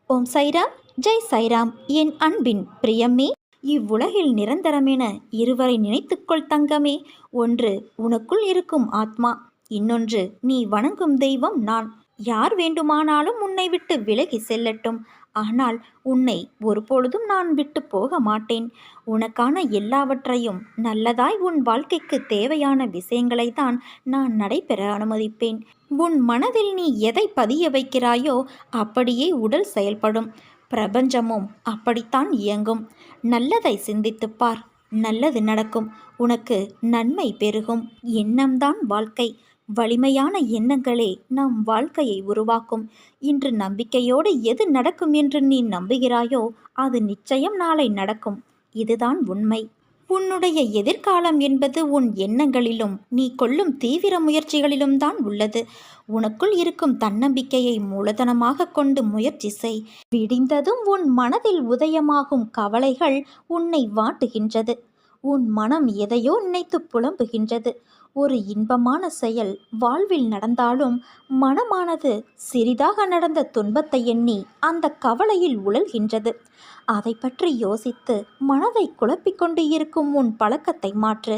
ஓம் சைராம், ஜெய் சைராம். என் அன்பின் பிரியமே, இவ்வுலகில் நிரந்தரமென இருவரை நினைத்துக்கொள் தங்கமே. ஒன்று உனக்குள் இருக்கும் ஆத்மா, இன்னொன்று நீ வணங்கும் தெய்வம் நான். யார் வேண்டுமானாலும் உன்னை விட்டு விலகி செல்லட்டும், ஆனால் உன்னை ஒருபொழுதும் நான் விட்டு போக மாட்டேன். உனக்கான எல்லாவற்றையும், நல்லதாய் உன் வாழ்க்கைக்கு தேவையான விஷயங்களை தான் நான் நடைபெற அனுமதிப்பேன். உன் மனதில் நீ எதை பதிய வைக்கிறாயோ அப்படியே உடல் செயல்படும். பிரபஞ்சமும் அப்படித்தான் இயங்கும். நல்லதை சிந்தித்துப்பார், நல்லது நடக்கும். உனக்கு நன்மை பெருகும். எண்ணம்தான் வாழ்க்கை. வலிமையான எண்ணங்களே நம் வாழ்க்கையை உருவாக்கும். இன்று நம்பிக்கையோடு எது நடக்கும் என்று நீ நம்புகிறாயோ அது நிச்சயம் நாளை நடக்கும். இதுதான் உண்மை. உன்னுடைய எதிர்காலம் என்பது உன் எண்ணங்களிலும் நீ கொள்ளும் தீவிர முயற்சிகளிலும் தான் உள்ளது. உனக்குள் இருக்கும் தன்னம்பிக்கையை மூலதனமாக கொண்டு முயற்சி செய். விடிந்ததும் உன் மனதில் உதயமாகும் கவலைகள் உன்னை வாட்டுகின்றது. உன் மனம் எதையோ நினைத்து புலம்புகின்றது. ஒரு இன்பமான செயல் வாழ்வில் நடந்தாலும் மனமானது சிறிதாக நடந்த துன்பத்தை எண்ணி அந்த கவலையில் உழல்கின்றது. அதை பற்றி யோசித்து மனதை குழப்பிக்கொண்டு இருக்கும் உன் பழக்கத்தை மாற்று.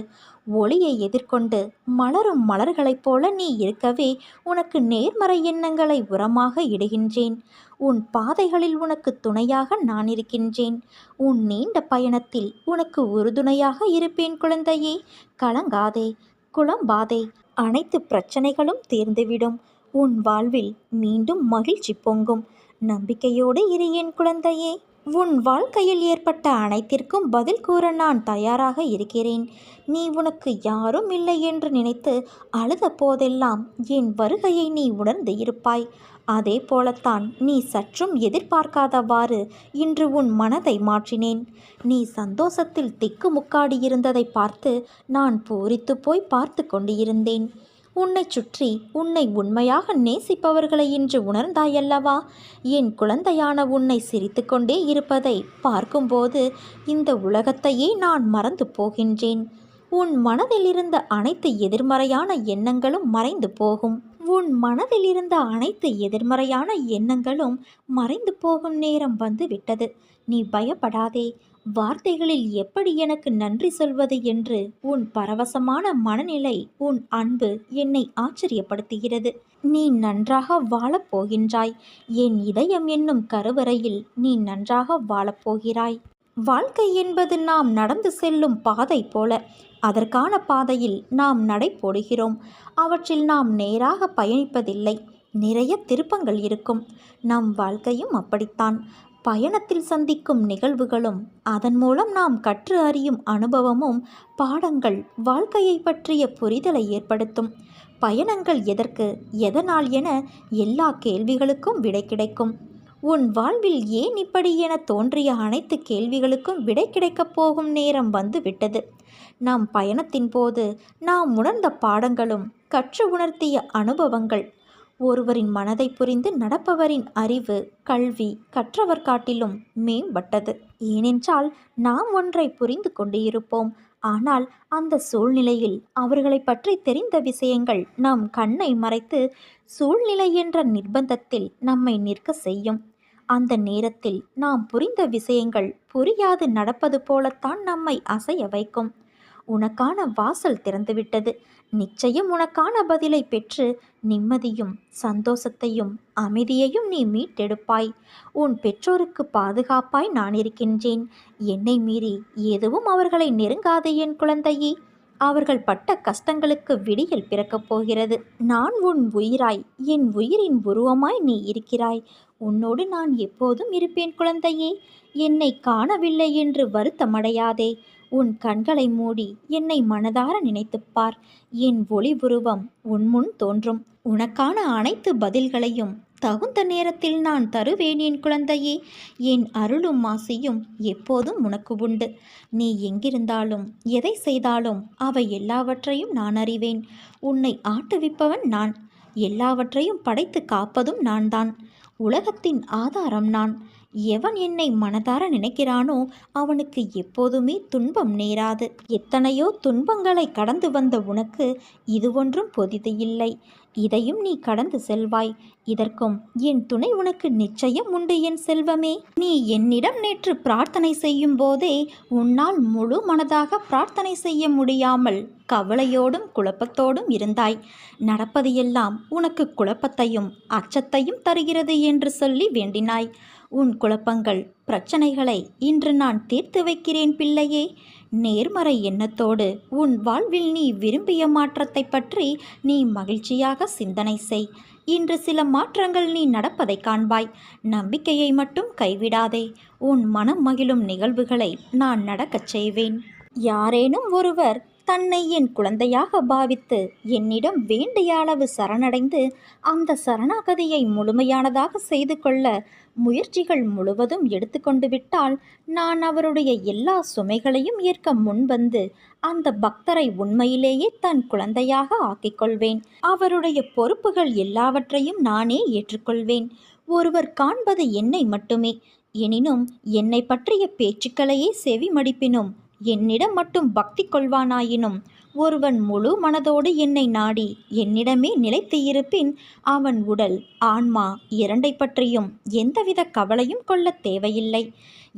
ஒளியை எதிர்கொண்டு மலரும் மலர்களைப் போல நீ இருக்கவே உனக்கு நேர்மறை எண்ணங்களை உரமாக இடுகின்றேன். உன் பாதைகளில் உனக்கு துணையாக நான் இருக்கின்றேன். உன் நீண்ட பயணத்தில் உனக்கு உறுதுணையாக இருப்பேன் குழந்தையே. கலங்காதே, குழம்பாதே. அனைத்து பிரச்சனைகளும் தீர்ந்துவிடும். உன் வாழ்வில் மீண்டும் மகிழ்ச்சி பொங்கும். நம்பிக்கையோடு இரு என் குழந்தையே. உன் வாழ்க்கையில் ஏற்பட்ட அனைத்திற்கும் பதில் கூற நான் தயாராக இருக்கிறேன். நீ உனக்கு யாரும் இல்லை என்று நினைத்து அழுத போதெல்லாம் என் வருகையை நீ உணர்ந்து இருப்பாய். அதே போலத்தான் நீ சற்றும் எதிர்பார்க்காதவாறு இன்று உன் மனதை மாற்றினேன். நீ சந்தோஷத்தில் திக்குமுக்காடி இருந்ததை பார்த்து நான் பூரித்து போய் பார்த்து கொண்டு இருந்தேன். உன்னை சுற்றி உன்னை உண்மையாக நேசிப்பவர்களை இன்று உணர்ந்தாயல்லவா? என் குழந்தையான உன்னை சிரித்து கொண்டே இருப்பதை பார்க்கும்போது இந்த உலகத்தையே நான் மறந்து போகின்றேன். உன் மனதில் இருந்த அனைத்து எதிர்மறையான எண்ணங்களும் மறைந்து போகும். உன் மனதில் இருந்த அனைத்து எதிர்மறையான எண்ணங்களும் மறைந்து போகும் நேரம் வந்து விட்டது. நீ பயப்படாதே. வார்த்தைகளில் எப்படி எனக்கு நன்றி சொல்வது என்று உன் பரவசமான மனநிலை, உன் அன்பு என்னை ஆச்சரியப்படுத்துகிறது. நீ நன்றாக வாழப்போகின்றாய். என் இதயம் என்னும் கருவறையில் நீ நன்றாக வாழப்போகிறாய். வாழ்க்கை என்பது நாம் நடந்து செல்லும் பாதை போல. அதற்கான பாதையில் நாம் நடை போடுகிறோம். அவற்றில் நாம் நேராக பயணிப்பதில்லை. நிறைய திருப்பங்கள் இருக்கும். நம் வாழ்க்கையும் அப்படித்தான். பயணத்தில் சந்திக்கும் நிகழ்வுகளும் அதன் மூலம் நாம் கற்று அறியும் அனுபவமும் பாடங்கள் வாழ்க்கையை பற்றிய புரிதலை ஏற்படுத்தும். பயணங்கள் எதற்கு, எதனால் என எல்லா கேள்விகளுக்கும் விடை கிடைக்கும். உன் வாழ்வில் ஏன் இப்படி என தோன்றிய அனைத்து கேள்விகளுக்கும் விடை கிடைக்கப் போகும் நேரம் வந்து விட்டது. நம் பயணத்தின் போது நாம் உணர்ந்த பாடங்களும் கற்று உணர்த்திய அனுபவங்கள். ஒருவரின் மனதை புரிந்து நடப்பவரின் அறிவு, கல்வி கற்றவர் காட்டிலும் மேம்பட்டது. ஏனென்றால் நாம் ஒன்றை புரிந்து கொண்டு இருப்போம். ஆனால் அந்த சூழ்நிலையில் அவர்களை பற்றி தெரிந்த விஷயங்கள் நம் கண்ணை மறைத்து சூழ்நிலை என்ற நிர்பந்தத்தில் நம்மை நிற்க செய்யும். அந்த நேரத்தில் நாம் புரிந்த விஷயங்கள் புரியாது நடப்பது போலத்தான் நம்மை அசைய வைக்கும். உனக்கான வாசல் திறந்துவிட்டது. நிச்சயம் உனக்கான பதிலை பெற்று நிம்மதியும் சந்தோஷத்தையும் அமைதியையும் நீ மீட்டெடுப்பாய். உன் பெற்றோருக்கு பாதுகாப்பாய் நான் இருக்கின்றேன். என்னை மீறி எதுவும் அவர்களை நெருங்காது என் குழந்தையே. அவர்கள் பட்ட கஷ்டங்களுக்கு விடியல் பிறக்கப் போகிறது. நான் உன் உயிராய், என் உயிரின் உருவமாய் நீ இருக்கிறாய். உன்னோடு நான் எப்போதும் இருப்பேன் குழந்தையே. என்னை காணவில்லை என்று வருத்தமடையாதே. உன் கண்களை மூடி என்னை மனதார நினைத்துப்பார். என் ஒளி உருவம் உன் முன் தோன்றும். உனக்கான அனைத்து பதில்களையும் தகுந்த நேரத்தில் நான் தருவேன் என் குழந்தையே. என் அருளும் ஆசையும் எப்போதும் உனக்கு உண்டு. நீ எங்கிருந்தாலும் எதை செய்தாலும் அவை எல்லாவற்றையும் நான் அறிவேன். உன்னை ஆட்டுவிப்பவன் நான். எல்லாவற்றையும் படைத்து காப்பதும் நான் தான். உலகத்தின் ஆதாரம் நான். எவன் என்னை மனதார நினைக்கிறானோ அவனுக்கு எப்போதுமே துன்பம் நேராது. எத்தனையோ துன்பங்களை கடந்து வந்த உனக்கு இது ஒன்றும் புதிது இல்லை. இதையும் நீ கடந்து செல்வாய். இதற்கும் என் துணை உனக்கு நிச்சயம் உண்டு என் செல்வமே. நீ என்னிடம் நேற்று பிரார்த்தனை செய்யும் போதே உன்னால் முழு மனதாக பிரார்த்தனை செய்ய முடியாமல் கவலையோடும் குழப்பத்தோடும் இருந்தாய். நடப்பது எல்லாம் உனக்கு குழப்பத்தையும் அச்சத்தையும் தருகிறது என்று சொல்லி வேண்டினாய். உன் குழப்பங்கள் பிரச்சனைகளை இன்று நான் தீர்த்து வைக்கிறேன் பிள்ளையே. நேர்மறை எண்ணத்தோடு உன் வாழ்வில் நீ விரும்பிய மாற்றத்தை பற்றி நீ மகிழ்ச்சியாக சிந்தனை செய். இன்று சில மாற்றங்கள் நீ நடப்பதை காண்பாய். நம்பிக்கையை மட்டும் கைவிடாதே. உன் மனம் மகிழும் நிகழ்வுகளை நான் நடக்கச் செய்வேன். யாரேனும் ஒருவர் தன்னை என் குழந்தையாக பாவித்து என்னிடம் வேண்டிய அளவு சரணடைந்து அந்த சரணாகதியை முழுமையானதாக செய்து கொள்ள முயற்சிகள் முழுவதும் எடுத்துக்கொண்டு விட்டால் நான் அவருடைய எல்லா சுமைகளையும் ஏற்க முன்வந்து அந்த பக்தரை உண்மையிலேயே தன் குழந்தையாக ஆக்கிக்கொள்வேன். அவருடைய பொறுப்புகள் எல்லாவற்றையும் நானே ஏற்றுக்கொள்வேன். ஒருவர் காண்பது என்னை மட்டுமே. எனினும் என்னை பற்றிய பேச்சுக்களையே செவி மடிப்பினும் என்னிடம் மட்டும் பக்தி கொள்வானாயினும் ஒருவன் முழு மனதோடு என்னை நாடி என்னிடமே நிலைத்து இருப்பின் அவன் உடல் ஆன்மா இரண்டை பற்றியும் எந்தவித கவலையும் கொள்ள தேவையில்லை.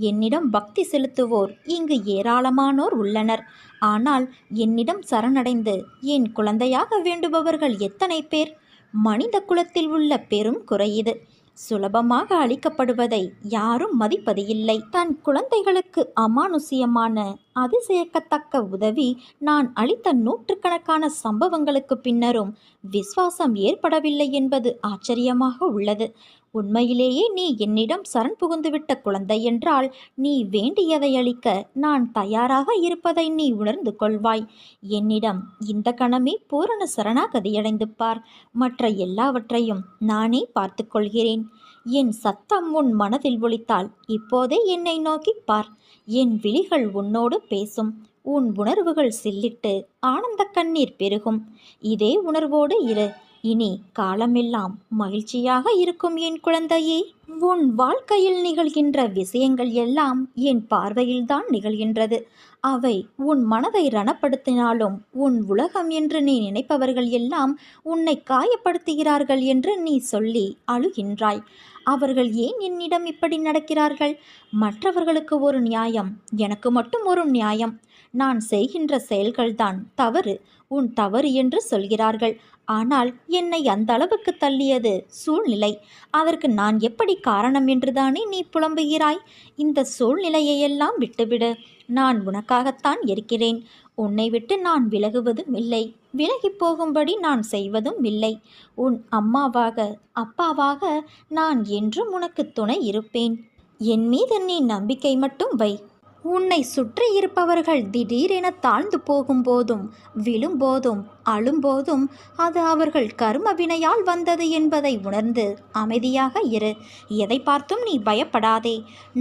என்னிடம் பக்தி செலுத்துவோர் இங்கு ஏராளமானோர் உள்ளனர். ஆனால் என்னிடம் சரணடைந்து என் குழந்தையாக வேண்டுபவர்கள் எத்தனை பேர்? மனித குலத்தில் உள்ள பெரும் குறை இது. சுலபமாக அளிக்கப்படுவதை யாரும் மதிப்பது இல்லை. தன் குழந்தைகளுக்கு அமானுஷ்யமான அதிசயக்கத்தக்க உதவி நான் அளித்த நூற்றுக்கணக்கான சம்பவங்களுக்கு பின்னரும் விசுவாசம் ஏற்படவில்லை என்பது ஆச்சரியமாக உள்ளது. உண்மையிலேயே நீ என்னிடம் சரண் புகுந்துவிட்ட குழந்தை என்றால் நீ வேண்டியதை அளிக்க நான் தயாராக இருப்பதை நீ உணர்ந்து கொள்வாய். என்னிடம் இந்த கணமே பூரண சரணாகதியடைந்து பார். மற்ற எல்லாவற்றையும் நானே பார்த்து கொள்கிறேன். என் சத்தம் உன் மனதில் ஒலித்தால் இப்போதே என்னை நோக்கி பார். என் விழிகள் உன்னோடு பேசும். உன் உணர்வுகள் சில்லிட்டு ஆனந்த கண்ணீர் பெருகும். இதே உணர்வோடு இரு. இனி காலமெல்லாம் மகிழ்ச்சியாக இருக்கும் என் குழந்தையே. உன் வாழ்க்கையில் நிகழ்கின்ற விஷயங்கள் எல்லாம் என் பார்வையில்தான் நிகழ்கின்றது. அவை உன் மனதை ரணப்படுத்தினாலும் உன் உலகம் என்று நீ நினைப்பவர்கள் எல்லாம் உன்னை காயப்படுத்துகிறார்கள் என்று நீ சொல்லி அழுகின்றாய். அவர்கள் ஏன் என்னிடம் இப்படி நடக்கிறார்கள்? மற்றவர்களுக்கு ஒரு நியாயம், எனக்கு மட்டும் ஒரு நியாயம். நான் செய்கின்ற செயல்கள்தான் தவறு, உன் தவறு என்று சொல்கிறார்கள். ஆனால் என்னை அந்த அளவுக்கு தள்ளியது சூழ்நிலை. அதற்கு நான் எப்படி காரணம் என்றுதானே நீ புலம்புகிறாய்? இந்த சூழ்நிலையெல்லாம் விட்டுவிடு. நான் உனக்காகத்தான் இருக்கிறேன். உன்னை விட்டு நான் விலகுவதும் இல்லை, விலகி போகும்படி நான் செய்வதும் இல்லை. உன் அம்மாவாக அப்பாவாக நான் என்றும் உனக்கு துணை இருப்பேன். என் மீது நீ நம்பிக்கை மட்டும் வை. உன்னை சுற்றி இருப்பவர்கள் திடீரென தாழ்ந்து போகும்போதும் விழும்போதும் அழும்போதும் அது அவர்கள் கர்ம வினையால் வந்தது என்பதை உணர்ந்து அமைதியாக இரு. எதை பார்த்தும் நீ பயப்படாதே.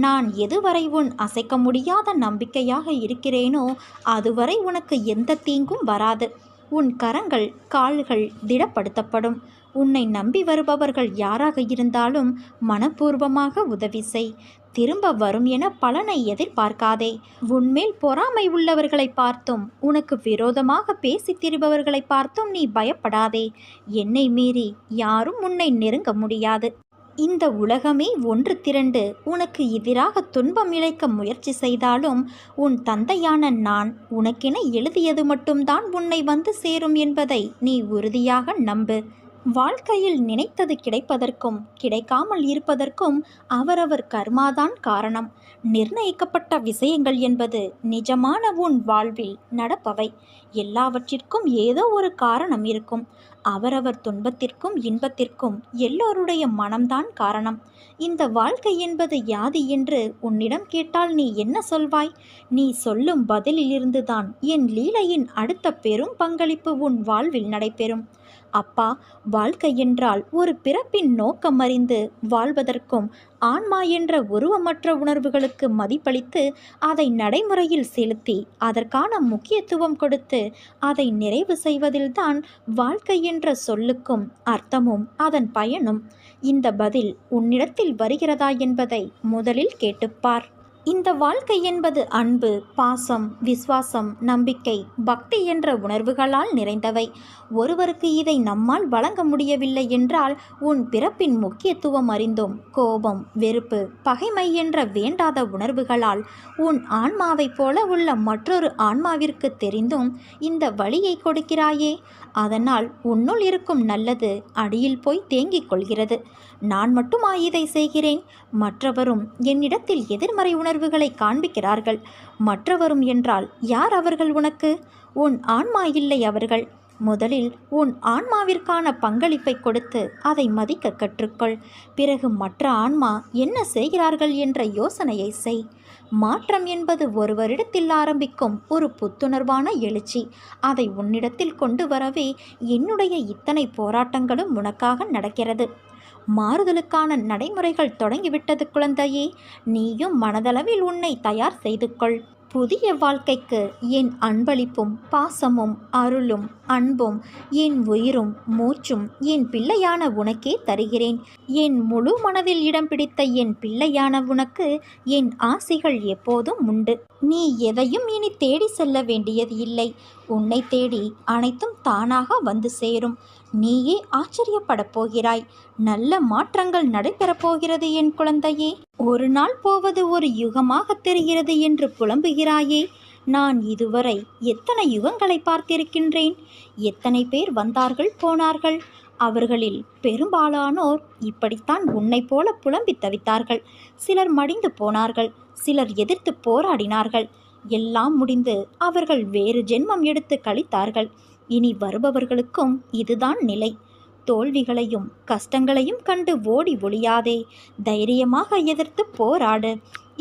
நான் எதுவரை உன் அசைக்க முடியாத நம்பிக்கையாக இருக்கிறேனோ அதுவரை உனக்கு எந்த தீங்கும் வராது. உன் கரங்கள் கால்கள் திடப்படுத்தப்படும். உன்னை நம்பி வருபவர்கள் யாராக இருந்தாலும் மனப்பூர்வமாக உதவி செய். திரும்ப வரும் என பலனை எதிர்பார்க்காதே. உன்மேல் பொறாமை உள்ளவர்களை பார்த்தும் உனக்கு விரோதமாக பேசித் திரிபவர்களை பார்த்தும் நீ பயப்படாதே. என்னை மீறி யாரும் உன்னை நெருங்க முடியாது. இந்த உலகமே ஒன்று திரண்டு உனக்கு எதிராக துன்பம் இழைக்க முயற்சி செய்தாலும் உன் தந்தையான நான் உனக்கென எழுதியது மட்டும்தான் உன்னை வந்து சேரும் என்பதை நீ உறுதியாக நம்பு. வாழ்க்கையில் நினைத்தது கிடைப்பதற்கும் கிடைக்காமல் இருப்பதற்கும் அவரவர் கர்மாதான் காரணம். நிர்ணயிக்கப்பட்ட விஷயங்கள் என்பது நிஜமான உன் வாழ்வில் நடப்பவை. எல்லாவற்றிற்கும் ஏதோ ஒரு காரணம் இருக்கும். அவரவர் துன்பத்திற்கும் இன்பத்திற்கும் எல்லோருடைய மனம்தான் காரணம். இந்த வாழ்க்கை என்பது யாது என்று உன்னிடம் கேட்டால் நீ என்ன சொல்வாய்? நீ சொல்லும் பதிலிலிருந்துதான் என் லீலையின் அடுத்த பெரும் பங்களிப்பு உன் வாழ்வில் நடைபெறும். அப்பா, வாழ்க்கை என்றால் ஒரு பிறப்பின் நோக்கம் அறிந்து வாழ்வதற்கும் ஆன்மா என்ற உருவமற்ற உணர்வுகளுக்கு மதிப்பளித்து அதை நடைமுறையில் செலுத்தி அதற்கான முக்கியத்துவம் கொடுத்து அதை நிறைவு செய்வதில்தான் வாழ்க்கை என்ற சொல்லுக்கும் அர்த்தமும் அதன் பயனும். இந்த பதில் உன்னிடத்தில் வருகிறதா என்பதை முதலில் கேட்டுப்பார். இந்த வாழ்க்கை என்பது அன்பு, பாசம், விசுவாசம், நம்பிக்கை, பக்தி என்ற உணர்வுகளால் நிறைந்தவை. ஒருவருக்கு இதை நம்மால் வழங்க முடியவில்லை என்றால் உன் பிறப்பின் முக்கியத்துவம் அறிந்தும் கோபம், வெறுப்பு, பகைமை என்ற வேண்டாத உணர்வுகளால் உன் ஆன்மாவைப் போல உள்ள மற்றொரு ஆன்மாவிற்கு தெரிந்தும் இந்த வலியை கொடுக்கிறாயே. அதனால் உன்னுள் இருக்கும் நல்லது அடியில் போய் தேங்கிக் கொள்கிறது. நான் மட்டுமா இதை செய்கிறேன்? மற்றவரும் என்னிடத்தில் எதிர்மறை உணர்வுகளை காண்பிக்கிறார்கள். மற்றவரும் என்றால் யார் அவர்கள் உனக்கு? உன் ஆன்மா இல்லை அவர்கள். முதலில் உன் ஆன்மாவிற்கான பங்களிப்பை கொடுத்து அதை மதிக்க கற்றுக்கொள். பிறகு மற்ற ஆன்மா என்ன செய்கிறார்கள் என்ற யோசனையை செய். மாற்றம் என்பது ஒருவரிடத்தில் ஆரம்பிக்கும் ஒரு புத்துணர்வான எழுச்சி. அதை உன்னிடத்தில் கொண்டு வரவே என்னுடைய இத்தனை போராட்டங்களும் உனக்காக நடக்கிறது. மாறுதலுக்கான நடைமுறைகள் தொடங்கிவிட்டது குழந்தையே. நீயும் மனதளவில் உன்னை தயார் செய்து கொள். புதிய வாழ்க்கைக்கு என் அன்பளிப்பும் பாசமும் அருளும் அன்பும் என் உயிரும் மூச்சும் என் பிள்ளையான உனக்கே தருகிறேன். என் முழு மனதில் இடம் பிடித்த என் பிள்ளையான உனக்கு என் ஆசிகள் எப்போதும் உண்டு. நீ எதையும் இனி தேடி செல்ல வேண்டியது இல்லை. உன்னை தேடி அனைத்தும் தானாக வந்து சேரும். நீயே ஆச்சரியப்படப் போகிறாய். நல்ல மாற்றங்கள் நடைபெறப் போகிறது என் குழந்தையே. ஒரு நாள் போவது ஒரு யுகமாக தெரிகிறது என்று புலம்புகிறாயே. நான் இதுவரை எத்தனை யுகங்களை பார்த்திருக்கின்றேன். எத்தனை பேர் வந்தார்கள் போனார்கள். அவர்களில் பெரும்பாலானோர் இப்படித்தான் உன்னை போல புலம்பி தவித்தார்கள். சிலர் மடிந்து போனார்கள், சிலர் எதிர்த்து போராடினார்கள். எல்லாம் முடிந்து அவர்கள் வேறு ஜென்மம் எடுத்து கழித்தார்கள். இனி வருபவர்களுக்கும் இதுதான் நிலை. தோல்விகளையும் கஷ்டங்களையும் கண்டு ஓடி ஒளியாதே. தைரியமாக எதிர்த்து போராடு.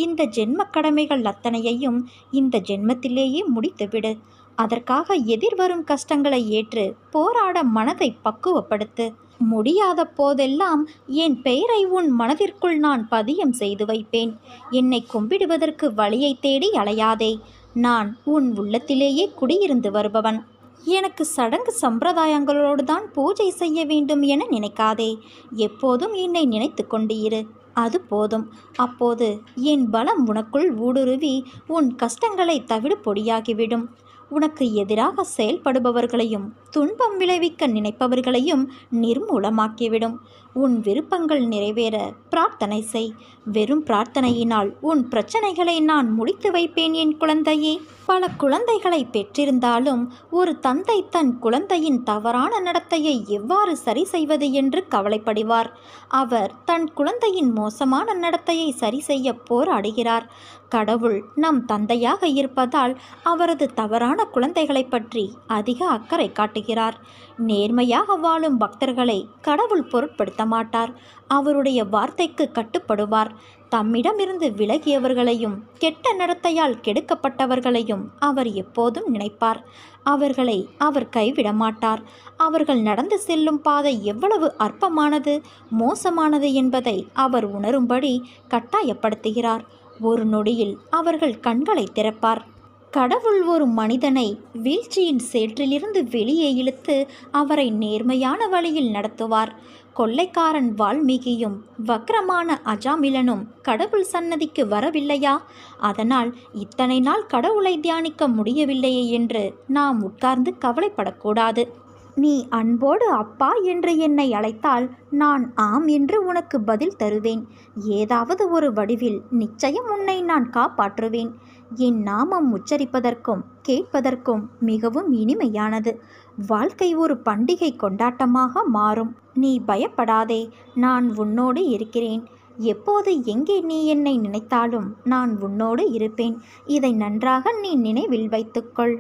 இந்த ஜென்ம கடமைகள் அத்தனையையும் இந்த ஜென்மத்திலேயே முடித்துவிடு. அதற்காக எதிர்வரும் கஷ்டங்களை ஏற்று போராட மனதை பக்குவப்படுத்து. முடியாத போதெல்லாம் என் பெயரை உன் மனதிற்குள் நான் பதியம் செய்து வைப்பேன். என்னை கும்பிடுவதற்கு வழியை தேடி அலையாதே. நான் உன் உள்ளத்திலேயே குடியிருந்து வருபவன். எனக்கு சடங்கு சம்பிரதாயங்களோடு தான் பூஜை செய்ய வேண்டும் என நினைக்காதே. எப்போதும் என்னை நினைத்து கொண்டு இரு. அது போதும். அப்போது என் பலம் உனக்குள் ஊடுருவி உன் கஷ்டங்களை தவிடு பொடியாகிவிடும். உனக்கு எதிராக செயல்படுபவர்களையும் துன்பம் விளைவிக்க நினைப்பவர்களையும் நிர்மூலமாக்கிவிடும். உன் விருப்பங்கள் நிறைவேற பிரார்த்தனை செய். வெறும் பிரார்த்தனையினால் உன் பிரச்சனைகளை நான் முடித்து வைப்பேன் என் குழந்தையே. பல குழந்தைகளை பெற்றிருந்தாலும் ஒரு தந்தை தன் குழந்தையின் தவறான நடத்தையை எவ்வாறு சரி செய்வது என்று கவலைப்படுவார். அவர் தன் குழந்தையின் மோசமான நடத்தையை சரி செய்ய போராடுகிறார். கடவுள் நம் தந்தையாக இருப்பதால் அவரது தவறான குழந்தைகளை பற்றி அதிக அக்கறை காட்டுகிறார். நேர்மையாக வாழும் பக்தர்களை கடவுள் பொருட்படுத்த மாட்டார். அவருடைய வார்த்தைக்கு கட்டுப்படுவார். தம்மிடமிருந்து விலகியவர்களையும் கெட்ட நடத்தையால் கெடுக்கப்பட்டவர்களையும் அவர் எப்போதும் நினைப்பார். அவர்களை அவர் கைவிட மாட்டார். அவர்கள் நடந்து செல்லும் பாதை எவ்வளவு அற்பமானது, மோசமானது என்பதை அவர் உணரும்படி கட்டாயப்படுத்துகிறார். ஒரு நொடியில் அவர்கள் கண்களை திறப்பார். கடவுள் ஒரு மனிதனை வீழ்ச்சியின் சேற்றிலிருந்து வெளியே இழுத்து அவரை நேர்மையான வழியில் நடத்துவார். கொள்ளைக்காரன் வால்மீகியும் வக்ரமான அஜாமிலனும் கடவுள் சன்னதிக்கு வரவில்லையா? அதனால் இத்தனை நாள் கடவுளை தியானிக்க முடியவில்லையே என்று நாம் உட்கார்ந்து கவலைப்படக்கூடாது. நீ அன்போடு அப்பா என்று என்னை அழைத்தால் நான் ஆம் என்று உனக்கு பதில் தருவேன். ஏதாவது ஒரு வடிவில் நிச்சயம் உன்னை நான் காப்பாற்றுவேன். என் நாமம் உச்சரிப்பதற்கும் கேட்பதற்கும் மிகவும் இனிமையானது. வாழ்க்கை ஒரு பண்டிகை கொண்டாட்டமாக மாறும். நீ பயப்படாதே. நான் உன்னோடு இருக்கிறேன். எப்போது எங்கே நீ என்னை நினைத்தாலும் நான் உன்னோடு இருப்பேன். இதை நன்றாக நீ நினைவில் வைத்துக்கொள்.